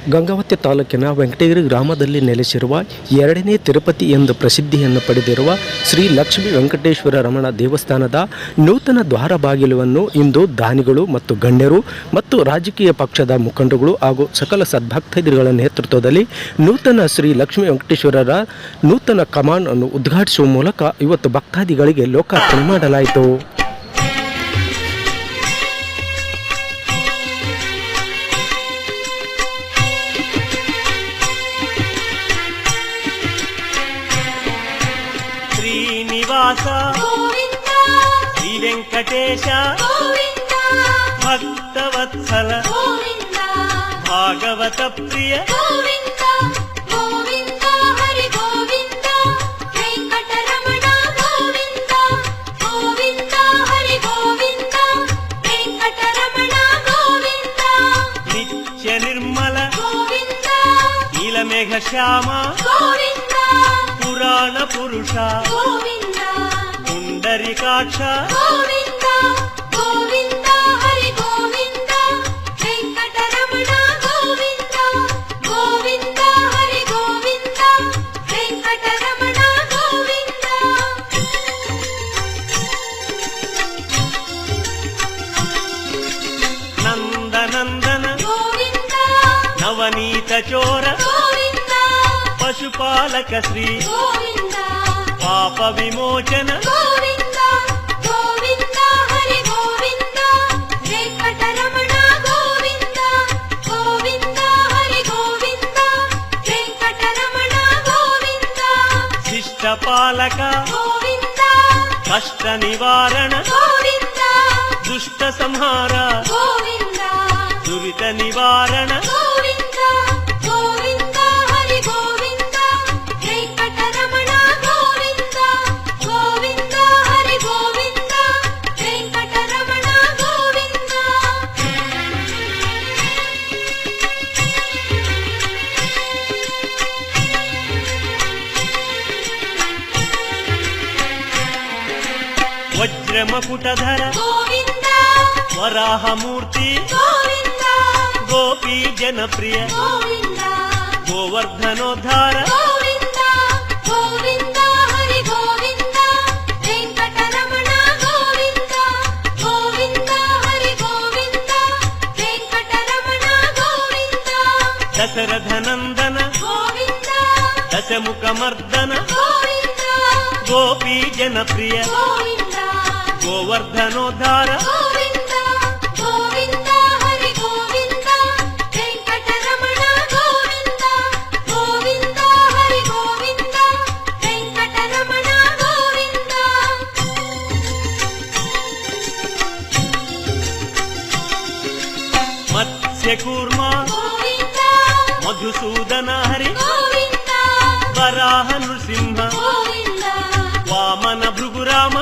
ಗಂಗಾವತಿ ತಾಲೂಕಿನ ವೆಂಕಟಗಿರಿ ಗ್ರಾಮದಲ್ಲಿ ನೆಲೆಸಿರುವ ಎರಡನೇ ತಿರುಪತಿ ಎಂದು ಪ್ರಸಿದ್ಧಿಯನ್ನು ಪಡೆದಿರುವ ಶ್ರೀ ಲಕ್ಷ್ಮೀ ವೆಂಕಟೇಶ್ವರ ರಮಣ ದೇವಸ್ಥಾನದ ನೂತನ ದ್ವಾರ ಬಾಗಿಲುವನ್ನು ಇಂದು ದಾನಿಗಳು ಮತ್ತು ಗಣ್ಯರು ಮತ್ತು ರಾಜಕೀಯ ಪಕ್ಷದ ಮುಖಂಡಗಳು ಹಾಗೂ ಸಕಲ ಸದ್ಭಕ್ತಾದಿಗಳ ನೇತೃತ್ವದಲ್ಲಿ ನೂತನ ಶ್ರೀ ಲಕ್ಷ್ಮೀ ವೆಂಕಟೇಶ್ವರರ ನೂತನ ಕಮಾನ್ ಅನ್ನು ಉದ್ಘಾಟಿಸುವ ಮೂಲಕ ಇವತ್ತು ಭಕ್ತಾದಿಗಳಿಗೆ ಲೋಕಾರ್ಪಣೆ ಮಾಡಲಾಯಿತು. శ్రీనివాస శ్రీ వెంకటేశ భక్తవత్సల భాగవత ప్రియ నిత్య నిర్మల నీలమేఘ శ్యామ పురాణ పురుష పుండరీకాక్ష నందనందన నవనీత చోర పశుపాలక శ్రీ పాప విమోచన శిష్టపాలక కష్ట నివారణ దుష్ట సంహార దురిత నివారణ వజ్రమకుటధర వరాహమూర్తి గోపీ జనప్రియ గోవర్ధనోద్ధార దశరథనందన దశముఖమర్దన గోపీ జనప్రియ గోవర్ధనోద్ధార మత్స్యకూర్మ మధుసూదన హరి వరాహ నృసింహ వామన భృగురామ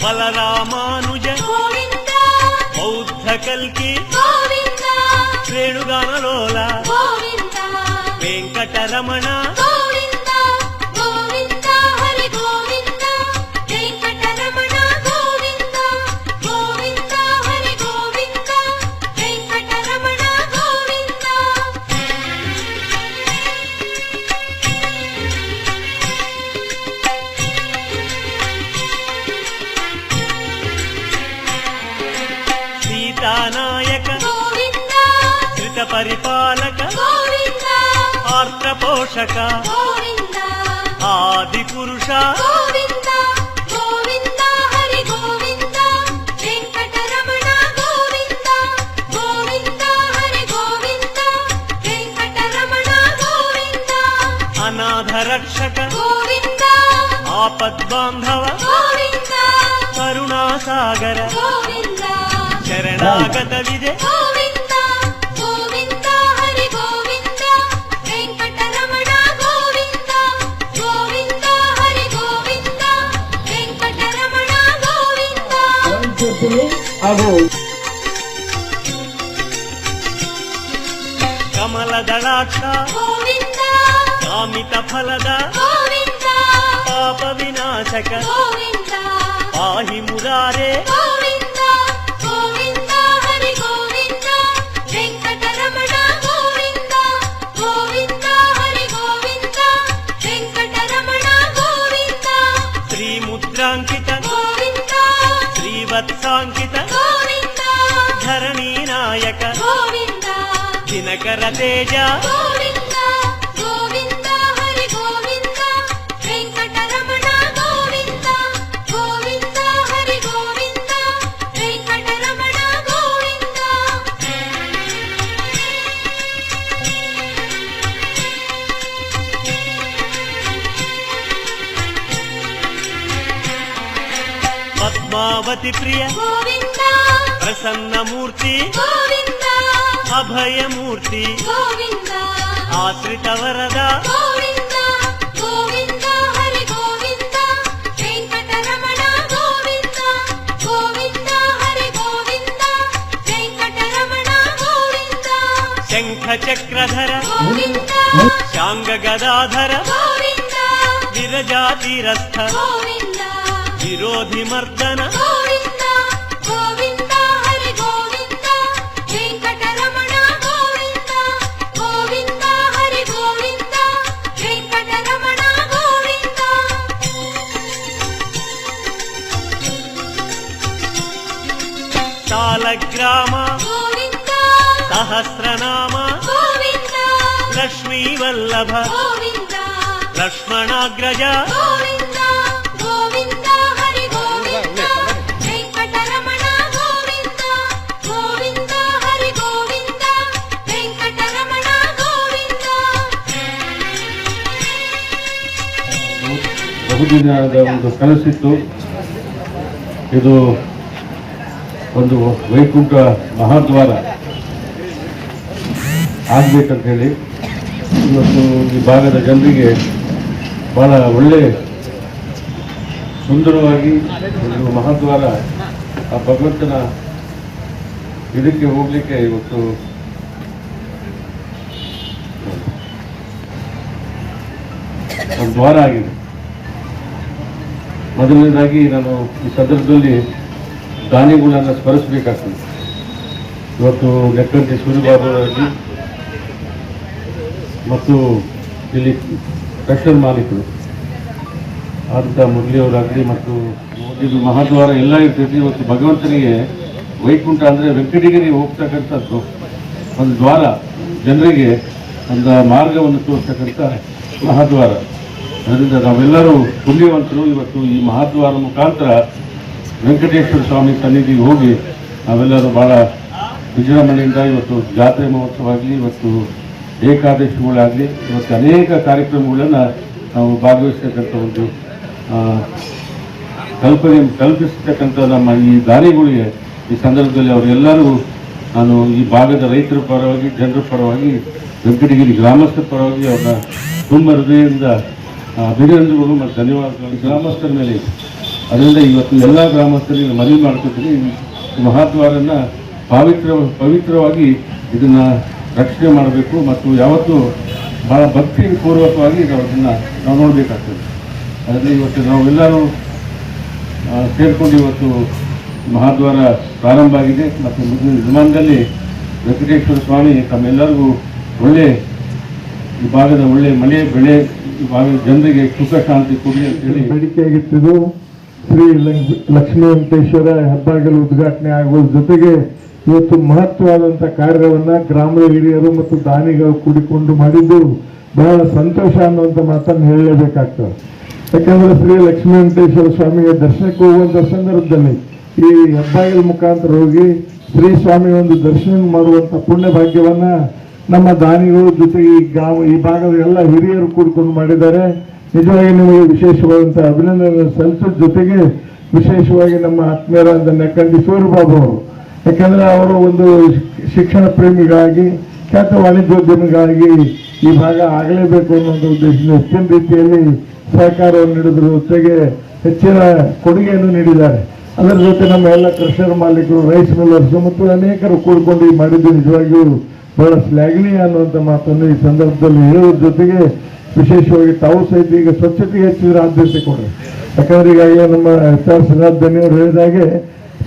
బలరామానుజ బౌద్ధ కల్కి శ్రేణుగానలోల వెంకటరమణ సీతానాయక శ్రిత పరిపాలక ఆర్త పోషక ఆది పురుష అనాథ రక్షక ఆపద్బాంధవ కరుణాసాగర శరణాగత విజయ కమల దళాక్ష ಕಾಮಿತ ಫಲದ ಗೋವಿಂದ ಪಾಪ ವಿನಾಶಕ ಗೋವಿಂದ ಪಾಹಿ ಮುರಾರೆ ಗೋವಿಂದ ಗೋವಿಂದ ಹರಿ ಗೋವಿಂದ ವೆಂಕಟರಮಣ ಗೋವಿಂದ ಗೋವಿಂದ ಹರಿ ಗೋವಿಂದ ವೆಂಕಟರಮಣ ಗೋವಿಂದ ಶ್ರೀ ಮುದ್ರಾಂಕಿತ ಗೋವಿಂದ ಶ್ರೀವತ್ಸಾಂಕಿತ ಗೋವಿಂದ ಧರಣಿ ನಾಯಕ ಗೋವಿಂದ ದಿನಕರ ತೇಜ ಗೋವಿಂದ ಗೋವಿಂದ ಹರಿ ಗೋವಿಂದ ವೆಂಕಟರಮಣ ಗೋವಿಂದ ಗೋವಿಂದ ಹರಿ ಗೋವಿಂದ ವೆಂಕಟರಮಣ ಗೋವಿಂದ ಪದ್ಮಾವತಿ ಪ್ರಿಯ ಗೋವಿಂದ ಪ್ರಸನ್ನ ಮೂರ್ತಿ ಗೋವಿಂದ ಅಭಯ ಮೂರ್ತಿ ಗೋವಿಂದ ಆಶ್ರಿತ ವರದ ಗೋವಿಂದ ಗೋವಿಂದ ಹರಿ ಗೋವಿಂದ ವೆಂಕಟರಮಣ ಗೋವಿಂದ ಗೋವಿಂದ ಹರಿ ಗೋವಿಂದ ವೆಂಕಟರಮಣ ಗೋವಿಂದ ಶಂಖ ಚಕ್ರಧರ ಗೋವಿಂದ ಶಾಂಗ ಗದಾಧರ ಗೋವಿಂದ ವಿರಜಾತಿರಸ್ಥ ಗೋವಿಂದ ವಿರೋಧಿ ಮರ್ದನ ಗೋವಿಂದ ಗೋವಿಂದ ಹರಿ ಗೋವಿಂದ ವೆಂಕಟರಮಣ ಗೋವಿಂದ ಗೋವಿಂದ ಹರಿ ಗೋವಿಂದ ವೆಂಕಟರಮಣ ಗೋವಿಂದ ಸಾಲಗ್ರಾಮ ಗೋವಿಂದ ಸಹಸ್ರನಾಮ ಗೋವಿಂದ ಲಕ್ಷ್ಮೀ ವಲ್ಲಭ ಗೋವಿಂದ ಲಕ್ಷ್ಮಣಾಗ್ರಜ ಗೋವಿಂದ ಗೋವಿಂದ ಹರಿ ಗೋವಿಂದ ವೆಂಕಟರಮಣ ಗೋವಿಂದ ಗೋವಿಂದ ಹರಿ ಗೋವಿಂದ ವೆಂಕಟರಮಣ ಗೋವಿಂದ ಬಹುದಿನದ ಒಂದು ಕನಸಿತ್ತು. ಇದು ಒಂದು ವೈಕುಂಠ ಮಹಾದ್ವಾರ ಆಗ್ಬೇಕಂತ ಹೇಳಿ ಇವತ್ತು ಈ ಭಾಗದ ಜನರಿಗೆ ಬಹಳ ಒಳ್ಳೆ ಸುಂದರವಾಗಿ ಒಂದು ಮಹಾದ್ವಾರ ಆ ಭಗವಂತನ ಇದಕ್ಕೆ ಹೋಗ್ಲಿಕ್ಕೆ ಇವತ್ತು ಒಂದು ದ್ವಾರ ಆಗಿದೆ. ಮೊದಲನೇದಾಗಿ ನಾನು ಈ ಸಂದರ್ಭದಲ್ಲಿ ದಾನಿಗಳನ್ನು ಸ್ಮರಿಸಬೇಕಾಗ್ತದೆ. ಇವತ್ತು ನೆಕ್ಕಂಟಿ ಸೂರ್ಯಬಾಬುರಾಗಿ ಮತ್ತು ಇಲ್ಲಿ ಟ್ರಷರ್ ಮಾಲೀಕರು ಆದಂಥ ಮುರಳಿಯವರಾಗಲಿ ಮತ್ತು ಇದು ಮಹಾದ್ವಾರ ಎಲ್ಲ ಇರ್ತೈತಿ. ಇವತ್ತು ಭಗವಂತನಿಗೆ ವೈಕುಂಠ ಅಂದರೆ ವೆಂಕಟಗಿರಿ ಹೋಗ್ತಕ್ಕಂಥದ್ದು ಒಂದು ದ್ವಾರ, ಜನರಿಗೆ ಒಂದು ಮಾರ್ಗವನ್ನು ತೋರಿಸ್ತಕ್ಕಂಥ ಮಹಾದ್ವಾರ. ಅದರಿಂದ ನಾವೆಲ್ಲರೂ ಪುಣ್ಯವಂತರು. ಇವತ್ತು ಈ ಮಹಾದ್ವಾರ ಮುಖಾಂತರ ವೆಂಕಟೇಶ್ವರ ಸ್ವಾಮಿ ಸನ್ನಿಧಿಗೆ ಹೋಗಿ ನಾವೆಲ್ಲರೂ ಭಾಳ ವಿಜೃಂಭಣೆಯಿಂದ ಇವತ್ತು ಜಾತ್ರೆ ಮಹೋತ್ಸವ ಆಗಲಿ, ಇವತ್ತು ಏಕಾದಶಿಗಳಾಗಲಿ, ಇವತ್ತು ಅನೇಕ ಕಾರ್ಯಕ್ರಮಗಳನ್ನು ನಾವು ಭಾಗವಹಿಸ್ತಕ್ಕಂಥ ಒಂದು ಕಲ್ಪಿಸ್ತಕ್ಕಂಥ ನಮ್ಮ ಈ ದಾನಿಗಳಿಗೆ ಈ ಸಂದರ್ಭದಲ್ಲಿ ಅವರೆಲ್ಲರೂ ನಾನು ಈ ಭಾಗದ ರೈತರ ಪರವಾಗಿ, ಜನರ ಪರವಾಗಿ, ವೆಂಕಟಗಿರಿ ಗ್ರಾಮಸ್ಥರ ಪರವಾಗಿ ಅವ್ರನ್ನ ತುಂಬ ಹೃದಯದಿಂದ ಅಭಿನಂದನೆಗಳು ಮತ್ತು ಧನ್ಯವಾದಗಳು ಗ್ರಾಮಸ್ಥರ ಮೇಲೆ. ಅದರಿಂದ ಇವತ್ತು ಎಲ್ಲ ಗ್ರಾಮಸ್ಥರಿಗೆ ಮನವಿ ಮಾಡ್ತಿದ್ದೀನಿ, ಈ ಮಹಾದ್ವಾರನ ಪವಿತ್ರವಾಗಿ ಇದನ್ನು ರಕ್ಷಣೆ ಮಾಡಬೇಕು ಮತ್ತು ಯಾವತ್ತೂ ಭಾಳ ಭಕ್ತಿ ಪೂರ್ವಕವಾಗಿ ನಾವು ಅದನ್ನು ನಾವು ನೋಡಬೇಕಾಗ್ತದೆ. ಅದರಲ್ಲಿ ಇವತ್ತು ನಾವೆಲ್ಲರೂ ಸೇರಿಕೊಂಡು ಇವತ್ತು ಮಹಾದ್ವಾರ ಪ್ರಾರಂಭ ಆಗಿದೆ ಮತ್ತು ಮುಂದಿನ ದಿನಮಾನದಲ್ಲಿ ವೆಂಕಟೇಶ್ವರ ಸ್ವಾಮಿ ತಮ್ಮೆಲ್ಲರಿಗೂ ಒಳ್ಳೆ ಈ ಭಾಗದ ಒಳ್ಳೆ ಮಳೆ ಬೆಳೆ ಈ ಭಾಗದ ಜನರಿಗೆ ಸುಖ ಶಾಂತಿ ಕೊಡಿ ಅಂತೇಳಿ ಬೇಡಿಕೆಯಾಗಿತ್ತು. ಶ್ರೀ ಲಕ್ಷ್ಮೀ ವೆಂಕಟೇಶ್ವರ ಹೆಬ್ಬಾಗಿಲು ಉದ್ಘಾಟನೆ ಆಗುವ ಜೊತೆಗೆ ಇವತ್ತು ಮಹತ್ವವಾದಂಥ ಕಾರ್ಯವನ್ನ ಗ್ರಾಮದ ಹಿರಿಯರು ಮತ್ತು ದಾನಿಗಳು ಕೂಡಿಕೊಂಡು ಮಾಡಿದ್ದು ಬಹಳ ಸಂತೋಷ ಅನ್ನುವಂಥ ಮಾತನ್ನು ಹೇಳಲೇಬೇಕಾಗ್ತದೆ. ಯಾಕಂದ್ರೆ ಶ್ರೀ ಲಕ್ಷ್ಮೀ ವೆಂಕಟೇಶ್ವರ ಸ್ವಾಮಿಗೆ ದರ್ಶನಕ್ಕೆ ಹೋಗುವಂಥ ಸಂದರ್ಭದಲ್ಲಿ ಈ ಹೆಬ್ಬಾಗಿಲು ಮುಖಾಂತರ ಹೋಗಿ ಶ್ರೀ ಸ್ವಾಮಿ ಒಂದು ದರ್ಶನ ಮಾಡುವಂಥ ಪುಣ್ಯ ಭಾಗ್ಯವನ್ನ ನಮ್ಮ ದಾನಿಗಳು ಜೊತೆಗೆ ಈ ಭಾಗದ ಎಲ್ಲ ಹಿರಿಯರು ಕೂಡಿಕೊಂಡು ಮಾಡಿದ್ದಾರೆ. ನಿಜವಾಗಿ ನಿಮಗೆ ವಿಶೇಷವಾದಂಥ ಅಭಿನಂದನೆ ಸಲ್ಲಿಸೋದ್ರ ಜೊತೆಗೆ ವಿಶೇಷವಾಗಿ ನಮ್ಮ ಆತ್ಮೀಯರಾದ ನೆಕ್ಕಂಡಿ ಸೂರ್ಯಬಾಬು ಅವರು, ಯಾಕಂದ್ರೆ ಅವರು ಒಂದು ಶಿಕ್ಷಣ ಪ್ರೇಮಿಗಾಗಿ, ಖ್ಯಾತ ವಾಣಿಜ್ಯೋದ್ಯಮಿಗಾಗಿ ಈ ಭಾಗ ಆಗಲೇಬೇಕು ಅನ್ನೋ ಒಂದು ಉದ್ದೇಶದಿಂದ ಹೆಚ್ಚಿನ ರೀತಿಯಲ್ಲಿ ಸಹಕಾರವನ್ನು ನೀಡಿದ್ರ ಜೊತೆಗೆ ಹೆಚ್ಚಿನ ಕೊಡುಗೆಯನ್ನು ನೀಡಿದ್ದಾರೆ. ಅದರ ಜೊತೆ ನಮ್ಮ ಎಲ್ಲ ಕ್ರಷರ್ ಮಾಲೀಕರು, ರೈಸ್ ಮಿಲ್ಲರ್ಸ್ ಮತ್ತು ಅನೇಕರು ಕೂಡಿಕೊಂಡು ಮಾಡಿದ್ದು ನಿಜವಾಗಿಯೂ ಬಹಳ ಶ್ಲಾಘನೀಯ ಅನ್ನುವಂಥ ಮಾತನ್ನು ಈ ಸಂದರ್ಭದಲ್ಲಿ ಹೇಳುವ ಜೊತೆಗೆ ವಿಶೇಷವಾಗಿ ತಾವು ಸಹಿತ ಈಗ ಸ್ವಚ್ಛತೆಗೆ ಹೆಚ್ಚಿನ ಆದ್ಯತೆ ಕೊಡ್ರಿ. ಯಾಕಂದ್ರೆ ಈಗಾಗಲೇ ನಮ್ಮ ಧನ್ಯವರು ಹೇಳಿದಾಗೆ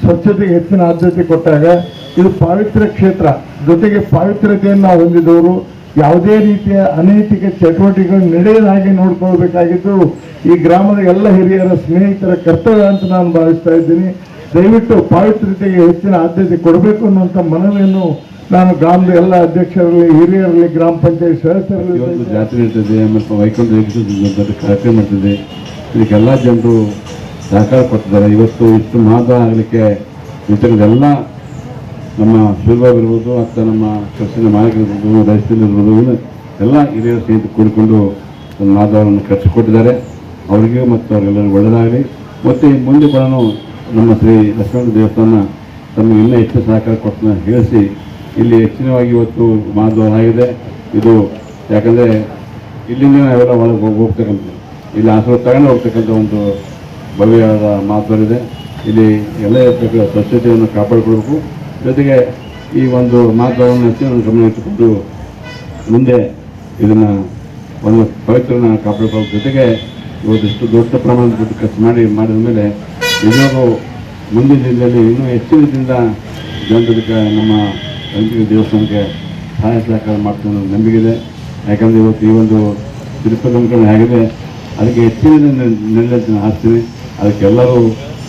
ಸ್ವಚ್ಛತೆಗೆ ಹೆಚ್ಚಿನ ಆದ್ಯತೆ ಕೊಟ್ಟಾಗ ಇದು ಪಾವಿತ್ರ್ಯ ಕ್ಷೇತ್ರ, ಜೊತೆಗೆ ಪಾವಿತ್ರ್ಯತೆಯನ್ನು ನಾವು ಹೊಂದಿದವರು. ಯಾವುದೇ ರೀತಿಯ ಅನೈತಿಕ ಚಟುವಟಿಕೆಗಳು ನಡೆಯದ ಹಾಗೆ ನೋಡ್ಕೊಳ್ಬೇಕಾಗಿದ್ದು ಈ ಗ್ರಾಮದ ಎಲ್ಲ ಹಿರಿಯರ ಸ್ನೇಹಿತರ ಕರ್ತವ್ಯ ಅಂತ ನಾನು ಭಾವಿಸ್ತಾ ಇದ್ದೀನಿ. ದಯವಿಟ್ಟು ಪಾವಿತ್ರ್ಯತೆಗೆ ಹೆಚ್ಚಿನ ಆದ್ಯತೆ ಕೊಡಬೇಕು ಅನ್ನುವಂಥ ಮನವಿಯನ್ನು ನಾನು ಗ್ರಾಮದ ಎಲ್ಲ ಅಧ್ಯಕ್ಷರಲ್ಲಿ, ಹಿರಿಯರಲ್ಲಿ, ಗ್ರಾಮ ಪಂಚಾಯತ್ ಸದಸ್ಯರಲ್ಲಿ ಇವತ್ತು ಜಾತ್ರೆ ಇರ್ತದೆ, ಮತ್ತು ವೈಕುಂಠ ಏಕಾದಶಿ ಕಾರ್ಯಕ್ರಮ ಇರ್ತದೆ. ಇದಕ್ಕೆಲ್ಲ ಜನರು ಸಹಕಾರ ಕೊಟ್ಟಿದ್ದಾರೆ. ಇವತ್ತು ಇಷ್ಟು ಮಹತ್ವ ಆಗಲಿಕ್ಕೆ ಎಲ್ಲ ನಮ್ಮ ಶಿವಬಾಬು ಇರ್ಬೋದು, ಅಥವಾ ನಮ್ಮ ಕೃಷ್ಣ ಮಾಲೀಕರಿರ್ಬೋದು, ರೈತರಿರ್ಬೋದು, ಎಲ್ಲ ಹಿರಿಯರ ಸ್ನೇಹಿತರು ಕೂಡಿಕೊಂಡು ಒಂದು ಮಾಧವವನ್ನು ಕಟ್ಟಿಸಿಕೊಟ್ಟಿದ್ದಾರೆ. ಅವರಿಗೂ ಮತ್ತು ಅವರೆಲ್ಲರಿಗೂ ಒಳ್ಳೆಯದಾಗಲಿ. ಮತ್ತು ಮುಂದೆ ಕೂಡ ನಮ್ಮ ಶ್ರೀ ಲಕ್ಷ್ಮಣ ದೇವಸ್ಥಾನ ತಮಗೆ ಇನ್ನೂ ಹೆಚ್ಚು ಸಹಕಾರ ಕೊಟ್ಟು ಹೇಳಿಸಿ ಇಲ್ಲಿ ಹೆಚ್ಚಿನವಾಗಿ ಇವತ್ತು ಮಾಧವ ಆಗಿದೆ. ಇದು ಯಾಕಂದರೆ ಇಲ್ಲಿಂದ ನಾವೆಲ್ಲ ಒಳಗೆ ಹೋಗ್ತಕ್ಕಂಥ, ಇಲ್ಲಿ ಆಶ್ರಯ ತಗೊಂಡು ಹೋಗ್ತಕ್ಕಂಥ ಒಂದು ಭವ್ಯವಾದ ಮಾತುಗಳಿದೆ. ಇಲ್ಲಿ ಎಲ್ಲ ಇರ್ತಕ್ಕಂಥ ಸ್ವಚ್ಛತೆಯನ್ನು ಕಾಪಾಡಿಕೊಳ್ಬೇಕು. ಜೊತೆಗೆ ಈ ಒಂದು ಮಾತುಗಳನ್ನು ಹೆಚ್ಚಿನ ಗಮನ ಇಟ್ಟುಕೊಂಡು ಮುಂದೆ ಇದನ್ನು ಒಂದು ಪವಿತ್ರನ ಕಾಪಾಡಿಕೊಳ್ಳೋ ಜೊತೆಗೆ ಇವತ್ತಿಷ್ಟು ದೊಡ್ಡ ಪ್ರಮಾಣದ ದುಡ್ಡು ಖರ್ಚು ಮಾಡಿದ ಮೇಲೆ ನಿಜವಾಗೂ ಮುಂದಿನ ದಿನದಲ್ಲಿ ಇನ್ನೂ ಹೆಚ್ಚಿನದಿಂದ ಜನರಿಗೆ ನಮ್ಮ ವೆಂಕಟೇಶ್ವರ ದೇವಸ್ಥಾನಕ್ಕೆ ಸಹಾಯ ಸಹಕಾರ ಮಾಡ್ಕೊಂಡು ನಂಬಿಕೆ ಇದೆ. ಯಾಕಂದರೆ ಇವತ್ತು ಈ ಒಂದು ತಿರುಪತಿ ಆಗಿದೆ, ಅದಕ್ಕೆ ಹೆಚ್ಚಿನ ನೆಲೆ ಹಾಕ್ತೀನಿ. ಅದಕ್ಕೆಲ್ಲರೂ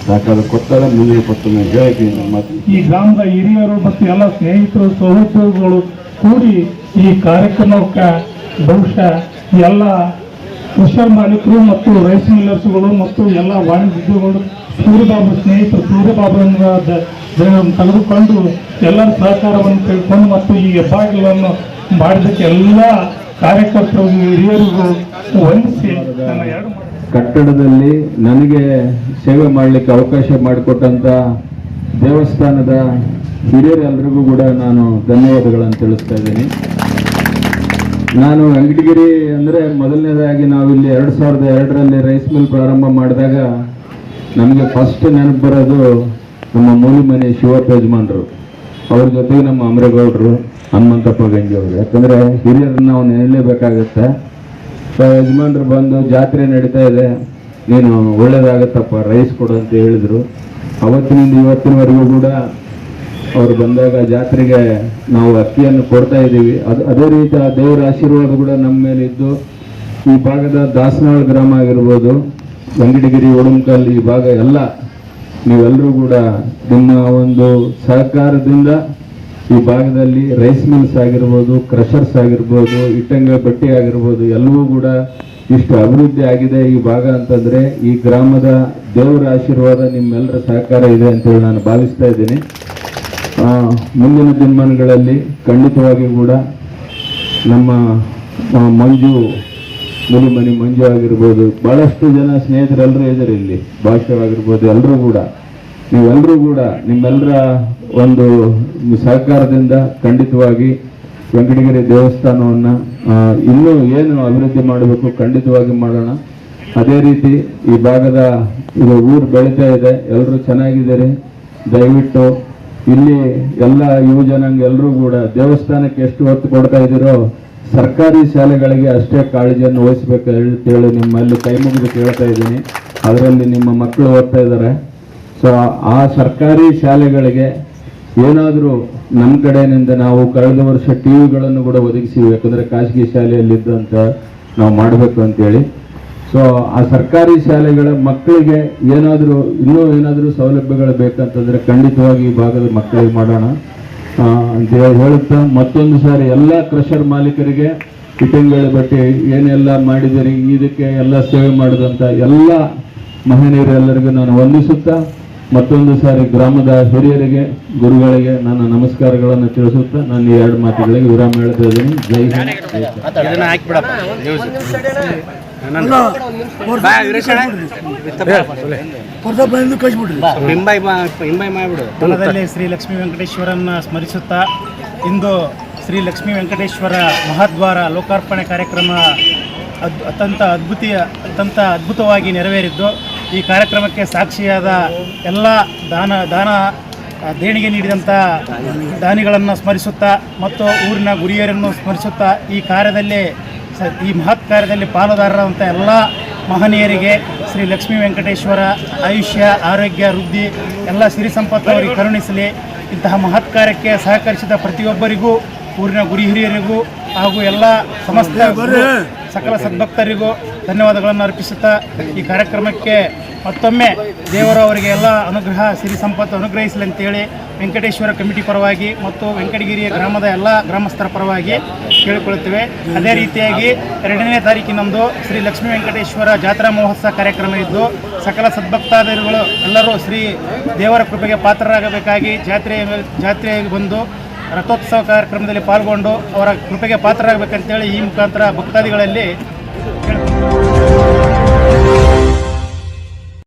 ಸಹಕಾರ ಕೊಡ್ತಾರೆ, ಮುಂದೆ ಕೊಡ್ತಾರೆ ಹೇಳಕ್ಕೆ ಮಾತು. ಈ ಗ್ರಾಮದ ಹಿರಿಯರು ಮತ್ತು ಎಲ್ಲ ಸ್ನೇಹಿತರು, ಸಹೋದ್ಯೋಗಿಗಳು ಕೂಡಿ ಈ ಕಾರ್ಯಕ್ರಮಕ್ಕೆ ಬಹುಶಃ ಎಲ್ಲ ಕೃಷಿ ಮಾಲೀಕರು ಮತ್ತು ರೈಸ್ ಮಿಲ್ಲರ್ಸ್ಗಳು ಮತ್ತು ಎಲ್ಲ ವಾಣಿಜ್ಯೋದ್ಯಮಿಗಳು ಸೂರ್ಯಬಾಬು ಸ್ನೇಹಿತರು ಸೂರ್ಯಬಾಬುವನ್ನು ತೆಗೆದುಕೊಂಡು ಎಲ್ಲರ ಸಹಕಾರವನ್ನು ತೆಗೆದುಕೊಂಡು ಮತ್ತು ಈ ಹೆಬ್ಬಾಗಿಲನ್ನು ಮಾಡಿದ್ದಕ್ಕೆ ಎಲ್ಲ ಕಾರ್ಯಕರ್ತರು ಹಿರಿಯರಿಗೂ ವಂದಿಸಿ ನನ್ನ ಎರಡು ಕಟ್ಟಡದಲ್ಲಿ ನನಗೆ ಸೇವೆ ಮಾಡಲಿಕ್ಕೆ ಅವಕಾಶ ಮಾಡಿಕೊಟ್ಟಂಥ ದೇವಸ್ಥಾನದ ಹಿರಿಯರೆಲ್ಲರಿಗೂ ಕೂಡ ನಾನು ಧನ್ಯವಾದಗಳನ್ನು ತಿಳಿಸ್ತಾ ಇದ್ದೀನಿ. ನಾನು ವೆಂಕಟಗಿರಿ ಅಂದರೆ ಮೊದಲನೇದಾಗಿ ನಾವಿಲ್ಲಿ 2002ರಲ್ಲಿ ರೈಸ್ ಮಿಲ್ ಪ್ರಾರಂಭ ಮಾಡಿದಾಗ ನಮಗೆ ಫಸ್ಟ್ ನೆನಪು ಬರೋದು ನಮ್ಮ ಮೂಲಿಮನೆ ಶಿವಪ್ಪ ಯಜಮಾನರು, ಅವ್ರ ಜೊತೆಗೆ ನಮ್ಮ ಅಮರೇಗೌಡರು, ಹನುಮಂತಪ್ಪ ಗಂಜಿ ಅವರು. ಯಾಕಂದರೆ ಹಿರಿಯರನ್ನ ನಾವು ನೆನಲೇಬೇಕಾಗತ್ತೆ. ಯಜಮಾನ್ರು ಬಂದು ಜಾತ್ರೆ ನಡೀತಾ ಇದೆ, ನೀನು ಒಳ್ಳೇದಾಗತ್ತಪ್ಪ ರೈಸ್ ಕೊಡು ಅಂತ ಹೇಳಿದರು. ಅವತ್ತಿನಿಂದ ಇವತ್ತಿನವರೆಗೂ ಕೂಡ ಅವರು ಬಂದಾಗ ಜಾತ್ರೆಗೆ ನಾವು ಅಕ್ಕಿಯನ್ನು ಕೊಡ್ತಾ ಇದ್ದೀವಿ. ಅದೇ ರೀತಿ ಆ ದೇವರ ಆಶೀರ್ವಾದ ಕೂಡ ನಮ್ಮ ಮೇಲೆ ಇದ್ದು ಈ ಭಾಗದ ದಾಸನಾಳ ಗ್ರಾಮ ಆಗಿರ್ಬೋದು, ವೆಂಕಟಗಿರಿ, ಉಡುಮಕಲ್ ಈ ಭಾಗ ಎಲ್ಲ ನೀವೆಲ್ಲರೂ ಕೂಡ ನಿಮ್ಮ ಒಂದು ಸಹಕಾರದಿಂದ ಈ ಭಾಗದಲ್ಲಿ ರೈಸ್ ಮಿಲ್ಸ್ ಆಗಿರ್ಬೋದು, ಕ್ರಷರ್ಸ್ ಆಗಿರ್ಬೋದು, ಇಟ್ಟಂಗ ಬಟ್ಟೆ ಆಗಿರ್ಬೋದು, ಎಲ್ಲವೂ ಕೂಡ ಇಷ್ಟು ಅಭಿವೃದ್ಧಿ ಆಗಿದೆ ಈ ಭಾಗ ಅಂತಂದರೆ ಈ ಗ್ರಾಮದ ದೇವರ ಆಶೀರ್ವಾದ ನಿಮ್ಮೆಲ್ಲರ ಸಹಕಾರ ಇದೆ ಅಂತೇಳಿ ನಾನು ಭಾವಿಸ್ತಾ ಇದ್ದೀನಿ. ಮುಂದಿನ ದಿನಮಾನಗಳಲ್ಲಿ ಖಂಡಿತವಾಗಿ ಕೂಡ ನಮ್ಮ ಮೂಲಿಮನಿ ಮಂಜು ಆಗಿರ್ಬೋದು, ಭಾಳಷ್ಟು ಜನ ಸ್ನೇಹಿತರೆಲ್ಲರೂ ಇದ್ದಾರೆ ಇಲ್ಲಿ, ಭಾಷೆವಾಗಿರ್ಬೋದು, ಎಲ್ಲರೂ ಕೂಡ ನೀವೆಲ್ಲರೂ ಕೂಡ ನಿಮ್ಮೆಲ್ಲರ ಒಂದು ಸಹಕಾರದಿಂದ ಖಂಡಿತವಾಗಿ ವೆಂಕಟಗಿರಿ ದೇವಸ್ಥಾನವನ್ನು ಇನ್ನೂ ಏನು ಅಭಿವೃದ್ಧಿ ಮಾಡಬೇಕು ಖಂಡಿತವಾಗಿ ಮಾಡೋಣ. ಅದೇ ರೀತಿ ಈ ಭಾಗದ ಇದು ಊರು ಬೆಳೀತಾ ಇದೆ, ಎಲ್ಲರೂ ಚೆನ್ನಾಗಿದ್ದಾರೆ. ದಯವಿಟ್ಟು ಇಲ್ಲಿ ಎಲ್ಲ ಯುವ ಜನಾಂಗ ಎಲ್ಲರೂ ಕೂಡ ದೇವಸ್ಥಾನಕ್ಕೆ ಎಷ್ಟು ಒತ್ತು ಕೊಡ್ತಾ ಇದ್ದೀರೋ ಸರ್ಕಾರಿ ಶಾಲೆಗಳಿಗೆ ಅಷ್ಟೇ ಕಾಳಜಿಯನ್ನು ವಹಿಸಬೇಕು ಅಂತೇಳಿ ನಿಮ್ಮಲ್ಲಿ ಕೈ ಮುಗಿದು ಕೇಳ್ತಾ ಇದ್ದೀನಿ. ಅದರಲ್ಲಿ ನಿಮ್ಮ ಮಕ್ಕಳು ಓದ್ತಾ ಇದ್ದಾರೆ. ಸೊ ಆ ಸರ್ಕಾರಿ ಶಾಲೆಗಳಿಗೆ ಏನಾದರೂ ನಮ್ಮ ಕಡೆಯಿಂದ ನಾವು ಕಳೆದ ವರ್ಷ ಟಿವಿಗಳನ್ನು ಕೂಡ ಒದಗಿಸಿವಿ, ಯಾಕಂದರೆ ಖಾಸಗಿ ಶಾಲೆಯಲ್ಲಿದ್ದಂತ ನಾವು ಮಾಡಬೇಕು ಅಂತೇಳಿ. ಸೊ ಆ ಸರ್ಕಾರಿ ಶಾಲೆಗಳ ಮಕ್ಕಳಿಗೆ ಇನ್ನೂ ಏನಾದರೂ ಸೌಲಭ್ಯಗಳು ಬೇಕಂತಂದರೆ ಖಂಡಿತವಾಗಿ ಈ ಭಾಗದ ಮಕ್ಕಳಿಗೆ ಮಾಡೋಣ ಅಂತ ಹೇಳುತ್ತಾ ಮತ್ತೊಂದು ಸಾರಿ ಎಲ್ಲ ಕ್ರಷರ್ ಮಾಲೀಕರಿಗೆ ಇಟ್ಟಂಗಳ ಬಟ್ಟೆ ಏನೆಲ್ಲ ಮಾಡಿದರೆ ಇದಕ್ಕೆ ಎಲ್ಲ ಸೇವೆ ಮಾಡಿದಂಥ ಎಲ್ಲ ಮಹನೀಯರೆಲ್ಲರಿಗೂ ನಾನು ವಂದಿಸುತ್ತಾ ಮತ್ತೊಂದು ಸಾರಿ ಗ್ರಾಮದ ಹಿರಿಯರಿಗೆ, ಗುರುಗಳಿಗೆ ನನ್ನ ನಮಸ್ಕಾರಗಳನ್ನು ತಿಳಿಸುತ್ತಾ ನಾನು ಈ ಎರಡು ಮಾತುಗಳಿಗೆ ವಿರಾಮ ಹೇಳ್ತಾ ಇದ್ದೀನಿ. ಜೈ ಹಿಂದ್ ಶ್ರೀ ಲಕ್ಷ್ಮೀ ವೆಂಕಟೇಶ್ವರನ್ನ ಸ್ಮರಿಸುತ್ತಾ ಇಂದು ಶ್ರೀ ಲಕ್ಷ್ಮೀ ವೆಂಕಟೇಶ್ವರ ಮಹಾದ್ವಾರ ಲೋಕಾರ್ಪಣೆ ಕಾರ್ಯಕ್ರಮ ಅತ್ಯಂತ ಅದ್ಭುತವಾಗಿ ನೆರವೇರಿದ್ದು ಈ ಕಾರ್ಯಕ್ರಮಕ್ಕೆ ಸಾಕ್ಷಿಯಾದ ಎಲ್ಲ ದೇಣಿಗೆ ನೀಡಿದಂಥ ದಾನಿಗಳನ್ನು ಸ್ಮರಿಸುತ್ತಾ ಮತ್ತು ಊರಿನ ಗುರಿಯರನ್ನು ಸ್ಮರಿಸುತ್ತಾ ಈ ಕಾರ್ಯದಲ್ಲಿ ಈ ಮಹತ್ ಕಾರ್ಯದಲ್ಲಿ ಪಾಲುದಾರರಾದಂಥ ಎಲ್ಲ ಮಹನೀಯರಿಗೆ ಶ್ರೀ ಲಕ್ಷ್ಮೀ ವೆಂಕಟೇಶ್ವರ ಆಯುಷ್ಯ ಆರೋಗ್ಯ ವೃದ್ಧಿ ಎಲ್ಲ ಸಿರಿ ಸಂಪತ್ತು ಅವರಿಗೆ ಕರುಣಿಸಲಿ. ಇಂತಹ ಮಹತ್ ಕಾರ್ಯಕ್ಕೆ ಸಹಕರಿಸಿದ ಪ್ರತಿಯೊಬ್ಬರಿಗೂ, ಊರಿನ ಗುರು ಹಿರಿಯರಿಗೂ ಹಾಗೂ ಎಲ್ಲ ಸಮಸ್ತ ಸಕಲ ಸದ್ಭಕ್ತರಿಗೂ ಧನ್ಯವಾದಗಳನ್ನು ಅರ್ಪಿಸುತ್ತಾ ಈ ಕಾರ್ಯಕ್ರಮಕ್ಕೆ ಮತ್ತೊಮ್ಮೆ ದೇವರು ಅವರಿಗೆ ಎಲ್ಲ ಅನುಗ್ರಹ ಸಿರಿ ಸಂಪತ್ತು ಅನುಗ್ರಹಿಸಲಿ ಅಂತೇಳಿ ವೆಂಕಟೇಶ್ವರ ಕಮಿಟಿ ಪರವಾಗಿ ಮತ್ತು ವೆಂಕಟಗಿರಿಯ ಗ್ರಾಮದ ಎಲ್ಲ ಗ್ರಾಮಸ್ಥರ ಪರವಾಗಿ ಕೇಳಿಕೊಳ್ಳುತ್ತೇವೆ. ಅದೇ ರೀತಿಯಾಗಿ 2ನೇ ತಾರೀಕಿನಂದು ಶ್ರೀ ಲಕ್ಷ್ಮೀ ವೆಂಕಟೇಶ್ವರ ಜಾತ್ರಾ ಮಹೋತ್ಸವ ಕಾರ್ಯಕ್ರಮ ಇದ್ದು ಸಕಲ ಸದ್ಭಕ್ತಾದಿಗಳು ಎಲ್ಲರೂ ಶ್ರೀ ದೇವರ ಕೃಪೆಗೆ ಪಾತ್ರರಾಗಬೇಕಾಗಿ ಜಾತ್ರೆಗೆ ಬಂದು ರಥೋತ್ಸವ ಕಾರ್ಯಕ್ರಮದಲ್ಲಿ ಪಾಲ್ಗೊಂಡು ಅವರ ಕೃಪೆಗೆ ಪಾತ್ರರಾಗಬೇಕಂತೇಳಿ ಈ ಮುಖಾಂತರ ಭಕ್ತಾದಿಗಳಲ್ಲಿ